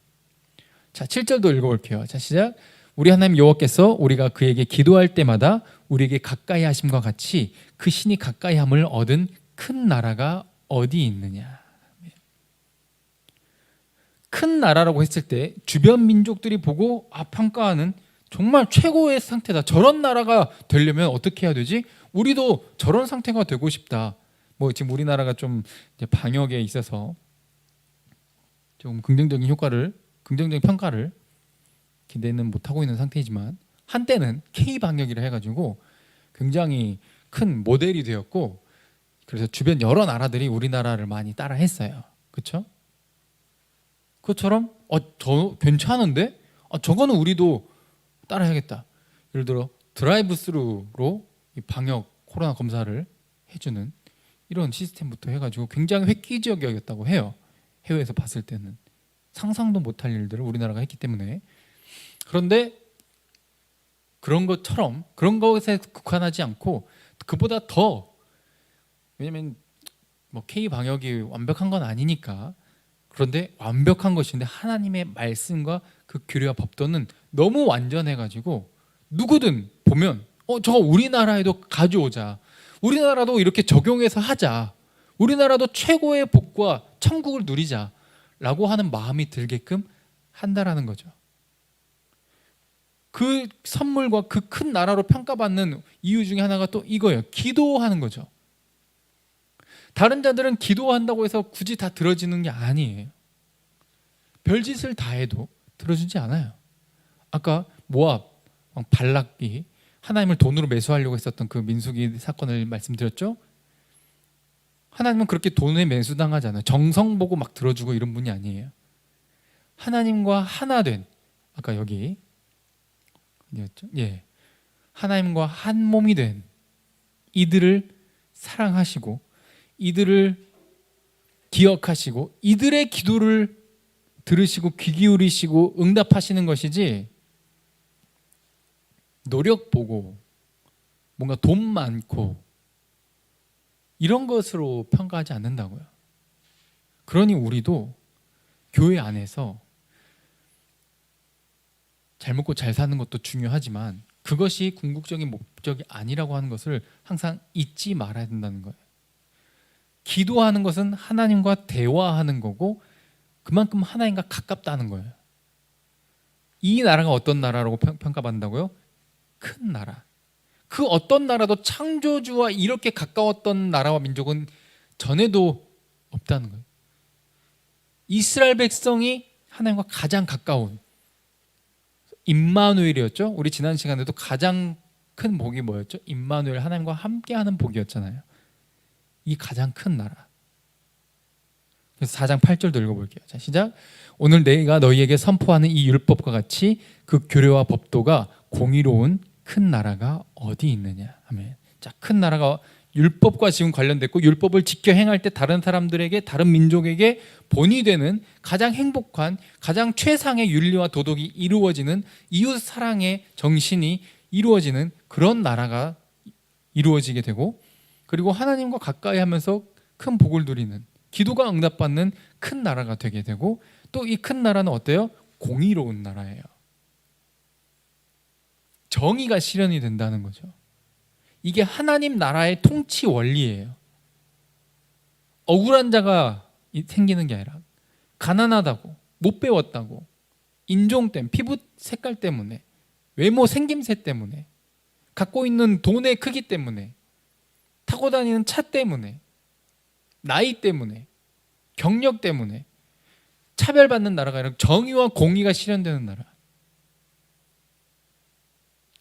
자, 7절도 읽어볼게요. 자, 시작. 우리 하나님 여호와께서 우리가 그에게 기도할 때마다 우리에게 가까이 하심과 같이 그 신이 가까이 함을 얻은 큰 나라가 어디 있느냐. 큰 나라라고 했을 때 주변 민족들이 보고 평가하는 정말 최고의 상태다. 저런 나라가 되려면 어떻게 해야 되지? 우리도 저런 상태가 되고 싶다. 뭐 지금 우리나라가 좀 이제 방역에 있어서 좀 긍정적인 평가를 기대는 못하고 있는 상태이지만 한때는 K-방역이라 해가지고 굉장히 큰 모델이 되었고 그래서 주변 여러 나라들이 우리나라를 많이 따라 했어요. 그렇죠? 그것처럼 저 괜찮은데? 저거는 우리도 따라 해야겠다. 예를 들어 드라이브 스루로 이 방역 코로나 검사를 해주는 이런 시스템부터 해가지고 굉장히 획기적이었다고 해요. 해외에서 봤을 때는 상상도 못할 일들을 우리나라가 했기 때문에. 그런데 그런 것처럼 그런 것에 국한하지 않고 그보다 더, 왜냐면 뭐 K 방역이 완벽한 건 아니니까, 그런데 완벽한 것인데 하나님의 말씀과 그 규례와 법도는 너무 완전해가지고 누구든 보면 저거 우리나라에도 가져오자, 우리나라도 이렇게 적용해서 하자, 우리나라도 최고의 복과 천국을 누리자 라고 하는 마음이 들게끔 한다라는 거죠. 그 선물과 그 큰 나라로 평가받는 이유 중에 하나가 또 이거예요. 기도하는 거죠. 다른 자들은 기도한다고 해서 굳이 다 들어지는 게 아니에요. 별짓을 다 해도 들어주지 않아요. 아까 모압 왕 발락이 하나님을 돈으로 매수하려고 했었던 그 민수기 사건을 말씀드렸죠. 하나님은 그렇게 돈에 매수당하지 않아요. 정성 보고 막 들어주고 이런 분이 아니에요. 하나님과 하나 된, 아까 여기 어디였죠? 예, 하나님과 한 몸이 된 이들을 사랑하시고 이들을 기억하시고 이들의 기도를 들으시고 귀 기울이시고 응답하시는 것이지, 노력 보고 뭔가 돈 많고 이런 것으로 평가하지 않는다고요. 그러니 우리도 교회 안에서 잘 먹고 잘 사는 것도 중요하지만 그것이 궁극적인 목적이 아니라고 하는 것을 항상 잊지 말아야 된다는 거예요. 기도하는 것은 하나님과 대화하는 거고 그만큼 하나님과 가깝다는 거예요. 이 나라가 어떤 나라라고 평가받는다고요? 큰 나라. 그 어떤 나라도 창조주와 이렇게 가까웠던 나라와 민족은 전에도 없다는 거예요. 이스라엘 백성이 하나님과 가장 가까운 임마누엘이었죠. 우리 지난 시간에도 가장 큰 복이 뭐였죠? 임마누엘, 하나님과 함께하는 복이었잖아요. 이 가장 큰 나라. 그래서 4장 8절도 읽어볼게요. 자, 시작. 오늘 내가 너희에게 선포하는 이 율법과 같이 그 규례와 법도가 공의로운 큰 나라가 어디 있느냐. 아멘. 자, 큰 나라가 율법과 지금 관련됐고 율법을 지켜 행할 때 다른 사람들에게, 다른 민족에게 본이 되는 가장 행복한, 가장 최상의 윤리와 도덕이 이루어지는, 이웃 사랑의 정신이 이루어지는 그런 나라가 이루어지게 되고, 그리고 하나님과 가까이 하면서 큰 복을 누리는, 기도가 응답받는 큰 나라가 되게 되고, 또 이 큰 나라는 어때요? 공의로운 나라예요. 정의가 실현이 된다는 거죠. 이게 하나님 나라의 통치 원리예요. 억울한 자가 생기는 게 아니라 가난하다고, 못 배웠다고, 인종 때문에, 피부 색깔 때문에, 외모 생김새 때문에, 갖고 있는 돈의 크기 때문에, 타고 다니는 차 때문에, 나이 때문에, 경력 때문에 차별받는 나라가 아니라 정의와 공의가 실현되는 나라.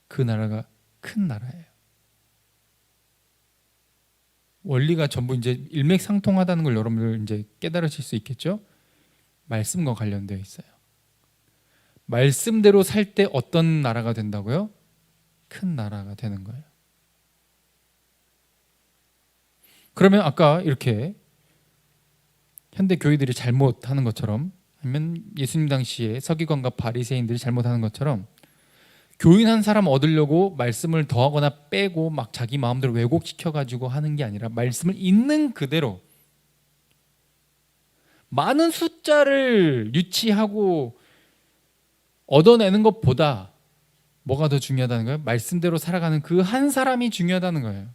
그 나라가 큰 나라예요. 원리가 전부 이제 일맥상통하다는 걸 여러분들 이제 깨달으실 수 있겠죠? 말씀과 관련되어 있어요. 말씀대로 살 때 어떤 나라가 된다고요? 큰 나라가 되는 거예요. 그러면 아까 이렇게 현대 교회들이 잘못하는 것처럼, 아니면 예수님 당시에 서기관과 바리새인들이 잘못하는 것처럼 교인 한 사람 얻으려고 말씀을 더하거나 빼고 막 자기 마음대로 왜곡시켜 가지고 하는 게 아니라 말씀을 있는 그대로 많은 숫자를 유치하고 얻어내는 것보다 뭐가 더 중요하다는 거예요? 말씀대로 살아가는 그 한 사람이 중요하다는 거예요.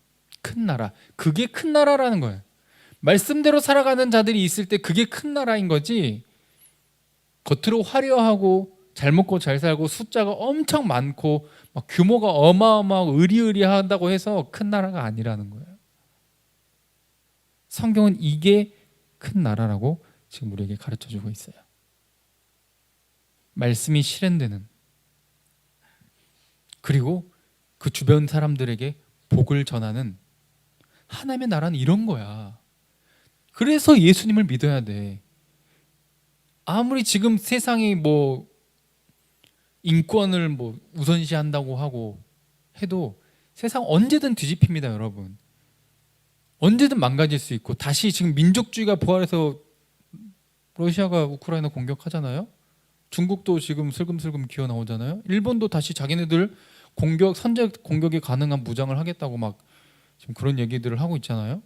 큰 나라, 그게 큰 나라라는 거예요. 말씀대로 살아가는 자들이 있을 때 그게 큰 나라인 거지, 겉으로 화려하고 잘 먹고 잘 살고 숫자가 엄청 많고 막 규모가 어마어마하고 의리의리하다고 해서 큰 나라가 아니라는 거예요. 성경은 이게 큰 나라라고 지금 우리에게 가르쳐주고 있어요. 말씀이 실현되는, 그리고 그 주변 사람들에게 복을 전하는 하나님의 나라는 이런 거야. 그래서 예수님을 믿어야 돼. 아무리 지금 세상이 뭐 인권을 뭐 우선시한다고 하고 해도 세상 언제든 뒤집힙니다, 여러분. 언제든 망가질 수 있고, 다시 지금 민족주의가 부활해서 러시아가 우크라이나 공격하잖아요. 중국도 지금 슬금슬금 기어 나오잖아요. 일본도 다시 자기네들 선제 공격이 가능한 무장을 하겠다고 막 지금 그런 얘기들을 하고 있잖아요.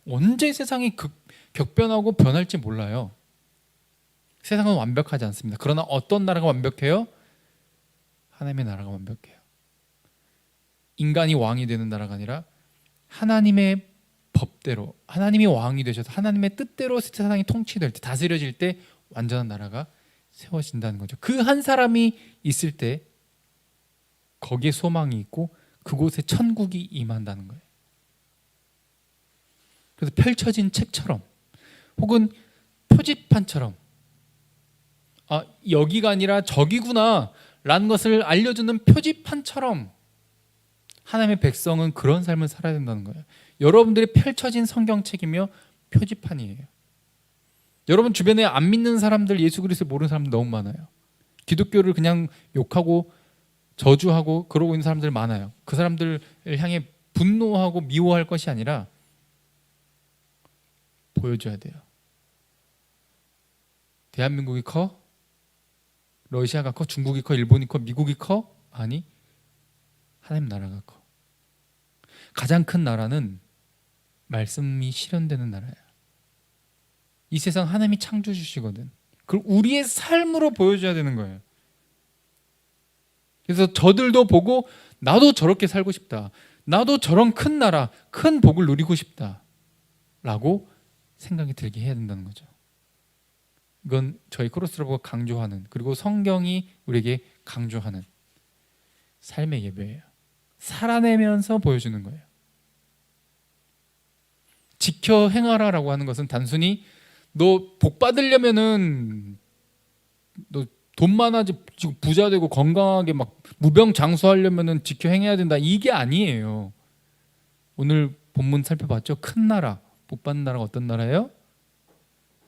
언제 세상이 격변하고 변할지 몰라요. 세상은 완벽하지 않습니다. 그러나 어떤 나라가 완벽해요? 하나님의 나라가 완벽해요. 인간이 왕이 되는 나라가 아니라 하나님의 법대로, 하나님이 왕이 되셔서 하나님의 뜻대로 세상이 통치될 때, 다스려질 때 완전한 나라가 세워진다는 거죠. 그 한 사람이 있을 때 거기에 소망이 있고 그곳에 천국이 임한다는 거예요. 그래서 펼쳐진 책처럼 혹은 표지판처럼, 아, 여기가 아니라 저기구나 라는 것을 알려주는 표지판처럼 하나님의 백성은 그런 삶을 살아야 된다는 거예요. 여러분들이 펼쳐진 성경책이며 표지판이에요. 여러분 주변에 안 믿는 사람들, 예수 그리스도를 모르는 사람들 너무 많아요. 기독교를 그냥 욕하고 저주하고 그러고 있는 사람들 많아요. 그 사람들을 향해 분노하고 미워할 것이 아니라 보여줘야 돼요. 대한민국이 커? 러시아가 커? 중국이 커? 일본이 커? 미국이 커? 아니, 하나님 나라가 커. 가장 큰 나라는 말씀이 실현되는 나라야. 이 세상 하나님이 창조주시거든. 그걸 우리의 삶으로 보여줘야 되는 거예요. 그래서 저들도 보고 나도 저렇게 살고 싶다, 나도 저런 큰 나라, 큰 복을 누리고 싶다 라고 생각이 들게 해야 된다는 거죠. 이건 저희 크로스로버가 강조하는, 그리고 성경이 우리에게 강조하는 삶의 예배예요. 살아내면서 보여주는 거예요. 지켜 행하라라고 하는 것은 단순히 너 복 받으려면은 너 돈 많아지고 부자 되고 건강하게 막 무병장수하려면은 지켜 행해야 된다, 이게 아니에요. 오늘 본문 살펴봤죠? 큰 나라, 복 받는 나라가 어떤 나라예요?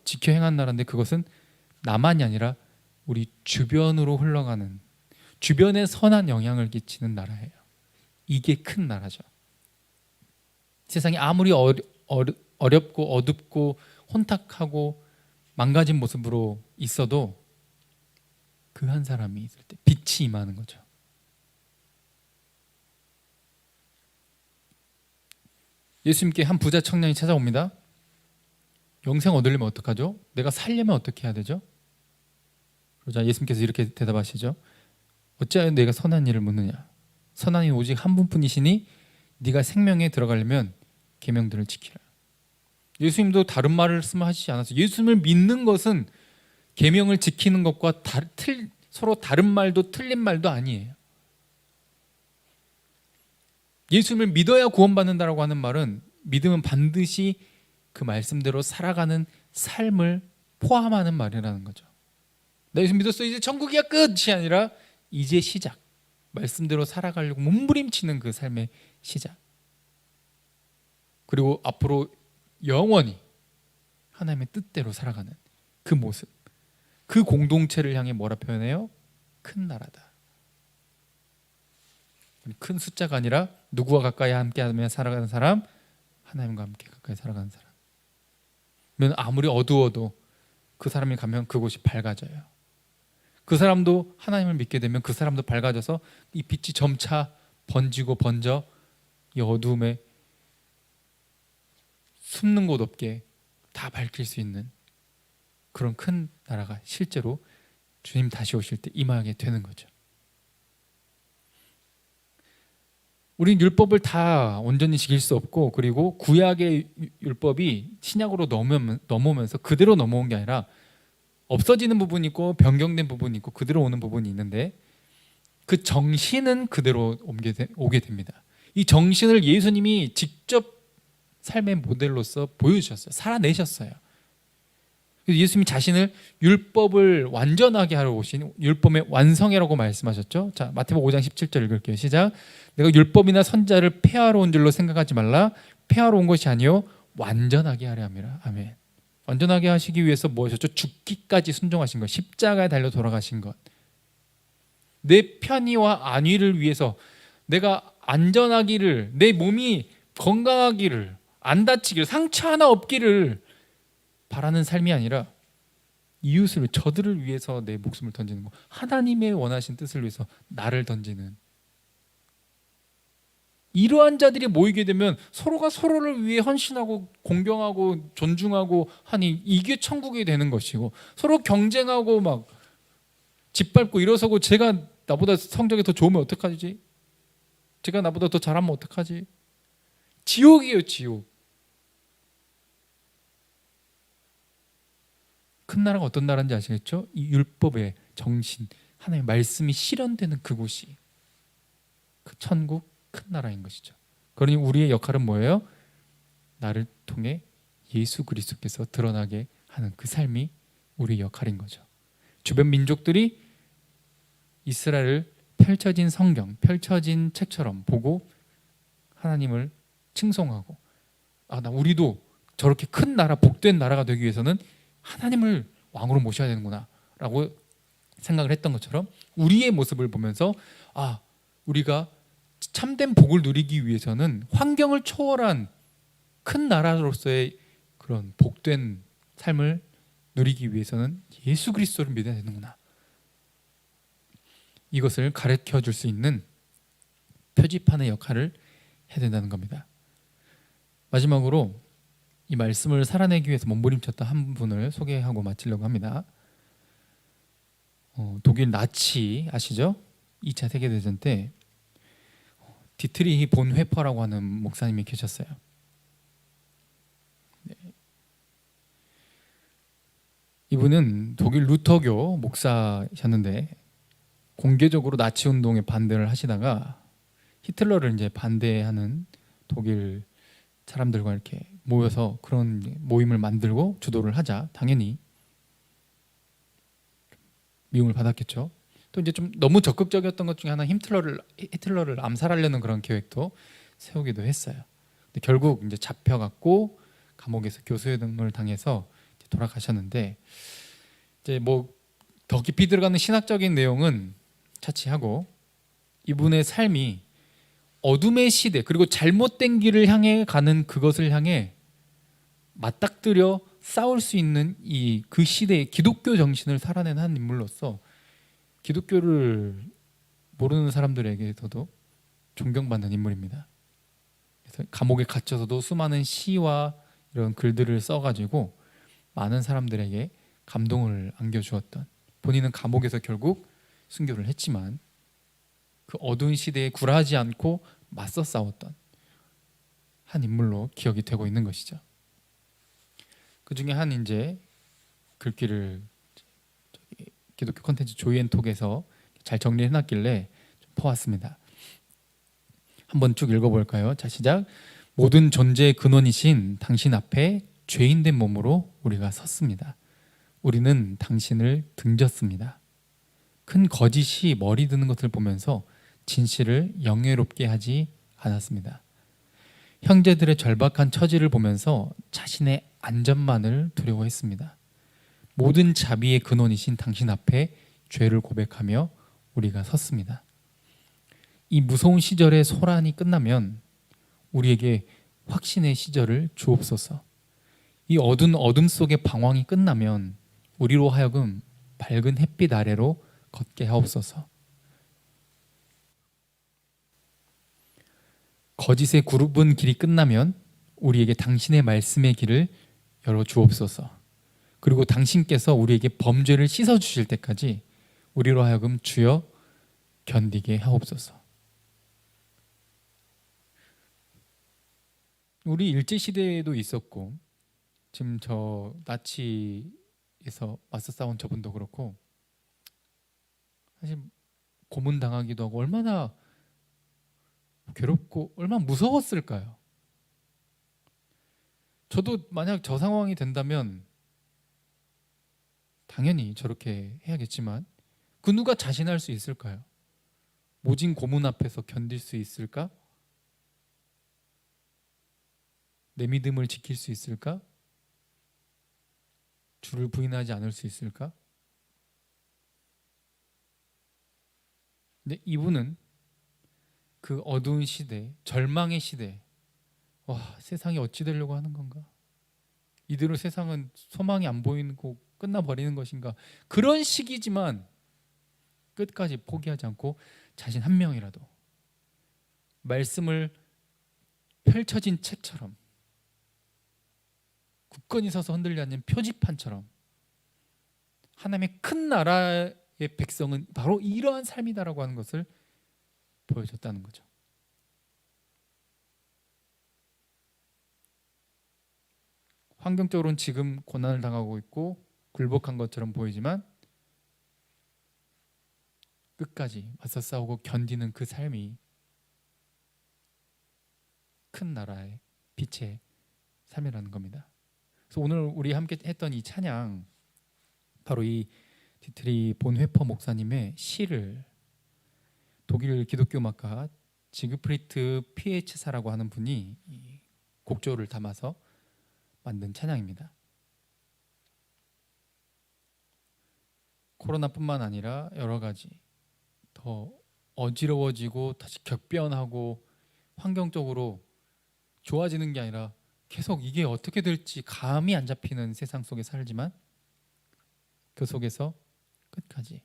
지켜 행한 나라인데, 그것은 나만이 아니라 우리 주변으로 흘러가는, 주변에 선한 영향을 끼치는 나라예요. 이게 큰 나라죠. 세상이 아무리 어렵고 어둡고 혼탁하고 망가진 모습으로 있어도 그 한 사람이 있을 때 빛이 임하는 거죠. 예수님께 한 부자 청년이 찾아옵니다. 영생 얻으려면 어떡하죠? 내가 살려면 어떻게 해야 되죠? 그러자 예수님께서 이렇게 대답하시죠. 어찌하여 내가 선한 일을 묻느냐? 선한 이는 오직 한 분뿐이시니 네가 생명에 들어가려면 계명들을 지키라. 예수님도 다른 말씀을 하시지 않았어요. 예수님을 믿는 것은 계명을 지키는 것과 서로 다른 말도 틀린 말도 아니에요. 예수님을 믿어야 구원받는다라고 하는 말은, 믿음은 반드시 그 말씀대로 살아가는 삶을 포함하는 말이라는 거죠. 나 예수 믿었어, 이제 천국이야, 끝이 아니라 이제 시작. 말씀대로 살아가려고 몸부림치는 그 삶의 시작. 그리고 앞으로 영원히 하나님의 뜻대로 살아가는 그 모습, 그 공동체를 향해 뭐라 표현해요? 큰 나라다. 큰 숫자가 아니라 누구와 가까이 함께하며 살아가는 사람? 하나님과 함께 가까이 살아가는 사람. 면 아무리 어두워도 그 사람이 가면 그곳이 밝아져요. 그 사람도 하나님을 믿게 되면 그 사람도 밝아져서 이 빛이 점차 번지고 번져 이 어두움에 숨는 곳 없게 다 밝힐 수 있는 그런 큰 나라가 실제로 주님 다시 오실 때 임하게 되는 거죠. 우린 율법을 다 온전히 지킬 수 없고, 그리고 구약의 율법이 신약으로 넘어오면서 그대로 넘어온 게 아니라 없어지는 부분이 있고 변경된 부분이 있고 그대로 오는 부분이 있는데, 그 정신은 그대로 오게 됩니다. 이 정신을 예수님이 직접 삶의 모델로서 보여주셨어요. 살아내셨어요. 예수님이 자신을 율법을 완전하게 하러 오신 율법의 완성이라고 말씀하셨죠. 자, 마태복음 5장 17절 읽을게요. 시작. 내가 율법이나 선자를 폐하러 온 줄로 생각하지 말라. 폐하러 온 것이 아니요 완전하게 하려 함이라. 아멘. 완전하게 하시기 위해서 무엇이었죠? 죽기까지 순종하신 것, 십자가에 달려 돌아가신 것. 내 편의와 안위를 위해서 내가 안전하기를, 내 몸이 건강하기를, 안 다치기를, 상처 하나 없기를 바라는 삶이 아니라 이웃을, 저들을 위해서 내 목숨을 던지는 거, 하나님의 원하신 뜻을 위해서 나를 던지는, 이러한 자들이 모이게 되면 서로가 서로를 위해 헌신하고 공경하고 존중하고 하니 이게 천국이 되는 것이고, 서로 경쟁하고 막 짓밟고 일어서고, 제가 나보다 성적이 더 좋으면 어떡하지? 제가 나보다 더 잘하면 어떡하지? 지옥이에요, 지옥. 큰 나라가 어떤 나라인지 아시겠죠? 이 율법의 정신, 하나님의 말씀이 실현되는 그곳이 그 천국, 큰 나라인 것이죠. 그러니 우리의 역할은 뭐예요? 나를 통해 예수 그리스도께서 드러나게 하는 그 삶이 우리의 역할인 거죠. 주변 민족들이 이스라엘을 펼쳐진 성경, 펼쳐진 책처럼 보고 하나님을 칭송하고, 우리도 저렇게 큰 나라, 복된 나라가 되기 위해서는 하나님을 왕으로 모셔야 되는구나 라고 생각을 했던 것처럼, 우리의 모습을 보면서 우리가 참된 복을 누리기 위해서는 환경을 초월한 큰 나라로서의 그런 복된 삶을 누리기 위해서는 예수 그리스도를 믿어야 되는구나, 이것을 가르쳐 줄 수 있는 표지판의 역할을 해야 된다는 겁니다. 마지막으로 이 말씀을 살아내기 위해서 몸부림쳤던 한 분을 소개하고 마치려고 합니다. 독일 나치 아시죠? 2차 세계대전 때 디트리히 본회퍼라고 하는 목사님이 계셨어요. 네. 이분은 독일 루터교 목사셨는데 공개적으로 나치 운동에 반대를 하시다가 히틀러를 이제 반대하는 독일 사람들과 이렇게 모여서 그런 모임을 만들고 주도를 하자 당연히 미움을 받았겠죠. 또 이제 좀 너무 적극적이었던 것 중에 하나, 히틀러를 암살하려는 그런 계획도 세우기도 했어요. 근데 결국 이제 잡혀갖고 감옥에서 교수회등을 당해서 돌아가셨는데, 이제 뭐 더 깊이 들어가는 신학적인 내용은 차치하고, 이분의 삶이 어둠의 시대, 그리고 잘못된 길을 향해 가는 그것을 향해 맞닥뜨려 싸울 수 있는 그 시대의 기독교 정신을 살아낸 한 인물로서 기독교를 모르는 사람들에게서도 존경받는 인물입니다. 그래서 감옥에 갇혀서도 수많은 시와 이런 글들을 써가지고 많은 사람들에게 감동을 안겨주었던, 본인은 감옥에서 결국 순교를 했지만 그 어두운 시대에 굴하지 않고 맞서 싸웠던 한 인물로 기억이 되고 있는 것이죠. 그 중에 한 이제 글귀를 기독교 콘텐츠 조이앤톡에서 잘 정리해놨길래 좀 퍼왔습니다. 한번 쭉 읽어볼까요? 자, 시작. 모든 존재의 근원이신 당신 앞에 죄인된 몸으로 우리가 섰습니다. 우리는 당신을 등졌습니다. 큰 거짓이 머리 드는 것을 보면서 진실을 영예롭게 하지 않았습니다. 형제들의 절박한 처지를 보면서 자신의 안전만을 두려워했습니다. 모든 자비의 근원이신 당신 앞에 죄를 고백하며 우리가 섰습니다. 이 무서운 시절의 소란이 끝나면 우리에게 확신의 시절을 주옵소서. 이 어두운 어둠 속의 방황이 끝나면 우리로 하여금 밝은 햇빛 아래로 걷게 하옵소서. 거짓의 굵은 길이 끝나면 우리에게 당신의 말씀의 길을 열어 주옵소서. 그리고 당신께서 우리에게 범죄를 씻어 주실 때까지 우리로 하여금 주여 견디게 하옵소서. 우리 일제 시대에도 있었고 지금 저 나치에서 맞서 싸운 저분도 그렇고 사실 고문 당하기도 하고 얼마나 괴롭고 얼마나 무서웠을까요? 저도 만약 저 상황이 된다면 당연히 저렇게 해야겠지만 그 누가 자신할 수 있을까요? 모진 고문 앞에서 견딜 수 있을까? 내 믿음을 지킬 수 있을까? 주를 부인하지 않을 수 있을까? 근데 이분은 그 어두운 시대, 절망의 시대, 와, 세상이 어찌 되려고 하는 건가? 이대로 세상은 소망이 안 보이고 끝나버리는 것인가? 그런 시기지만 끝까지 포기하지 않고 자신 한 명이라도 말씀을 펼쳐진 책처럼 굳건히 서서 흔들리지 않는 표지판처럼 하나님의 큰 나라의 백성은 바로 이러한 삶이다라고 하는 것을 보여줬다는 거죠. 환경적으로는 지금 고난을 당하고 있고 굴복한 것처럼 보이지만 끝까지 맞서 싸우고 견디는 그 삶이 큰 나라의 빛의 삶이라는 겁니다. 그래서 오늘 우리 함께 했던 이 찬양, 바로 이 디트리 본회퍼 목사님의 시를 독일 기독교 음악가 지그프리트 피에체사라고 하는 분이 이 곡조를 담아서 만든 찬양입니다. 코로나뿐만 아니라 여러 가지 더 어지러워지고 다시 격변하고 환경적으로 좋아지는 게 아니라 계속 이게 어떻게 될지 감이 안 잡히는 세상 속에 살지만 그 속에서 끝까지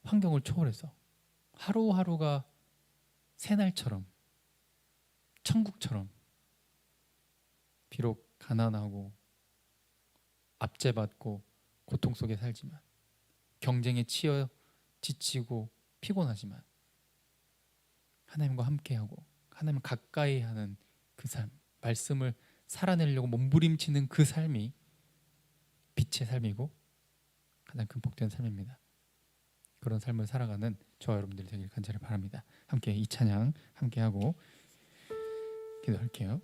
환경을 초월해서 하루하루가 새날처럼 천국처럼 비록 가난하고 압제받고 고통 속에 살지만 경쟁에 치여 지치고 피곤하지만 하나님과 함께하고 하나님을 가까이 하는 그 삶, 말씀을 살아내려고 몸부림치는 그 삶이 빛의 삶이고 가장 큰 복된 삶입니다. 그런 삶을 살아가는 저와 여러분들이 되길 간절히 바랍니다. 함께 이 찬양 함께하고 기도할게요.